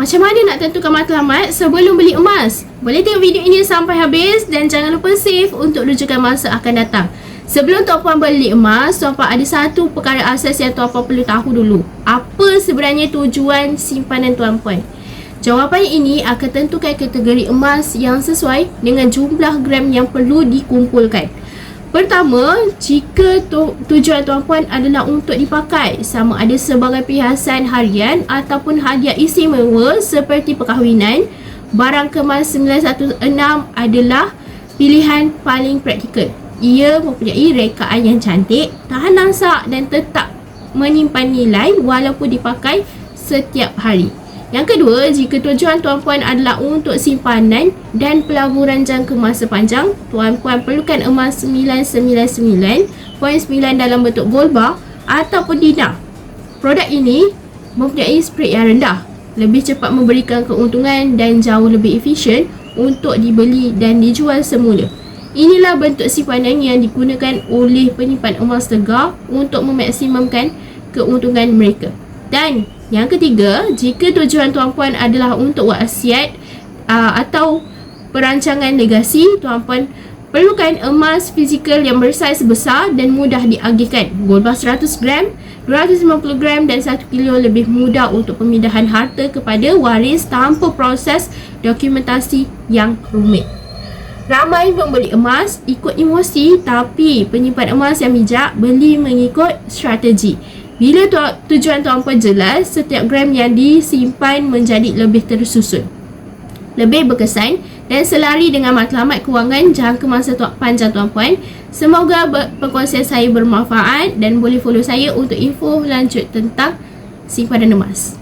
Macam mana nak tentukan matlamat sebelum beli emas? Boleh tengok video ini sampai habis dan jangan lupa save untuk rujukan masa akan datang. Sebelum tuan-puan beli emas, tuan-puan ada satu perkara asas yang tuan-puan perlu tahu dulu. Apa sebenarnya tujuan simpanan tuan-puan? Jawapan ini akan tentukan kategori emas yang sesuai dengan jumlah gram yang perlu dikumpulkan. Pertama, jika tujuan tuan-puan adalah untuk dipakai, sama ada sebagai perhiasan harian ataupun hadiah istimewa seperti perkahwinan, barang kemas 916 adalah pilihan paling praktikal. Ia mempunyai rekaan yang cantik, tahan langsak dan tetap menyimpan nilai walaupun dipakai setiap hari. Yang kedua, jika tujuan tuan-puan adalah untuk simpanan dan pelaburan jangka masa panjang, tuan-puan perlukan emas 999.9 dalam bentuk gold bar ataupun dinar. Produk ini mempunyai spread yang rendah, lebih cepat memberikan keuntungan dan jauh lebih efisien untuk dibeli dan dijual semula. Inilah bentuk simpanan yang digunakan oleh penyimpan emas tegar untuk memaksimumkan keuntungan mereka. Dan yang ketiga, jika tujuan tuan-puan adalah untuk wasiat atau perancangan legasi, tuan-puan perlukan emas fizikal yang bersaiz besar dan mudah diagihkan. Gold bar 100 gram, 250 gram dan 1 kilo lebih mudah untuk pemindahan harta kepada waris tanpa proses dokumentasi yang rumit. Ramai pembeli emas ikut emosi, tapi penyimpan emas yang bijak beli mengikut strategi. Bila tujuan tuan-puan jelas, setiap gram yang disimpan menjadi lebih tersusun, lebih berkesan dan selari dengan matlamat kewangan jangka masa panjang tuan-puan. Semoga perkongsian saya bermanfaat dan boleh follow saya untuk info lanjut tentang simpanan emas.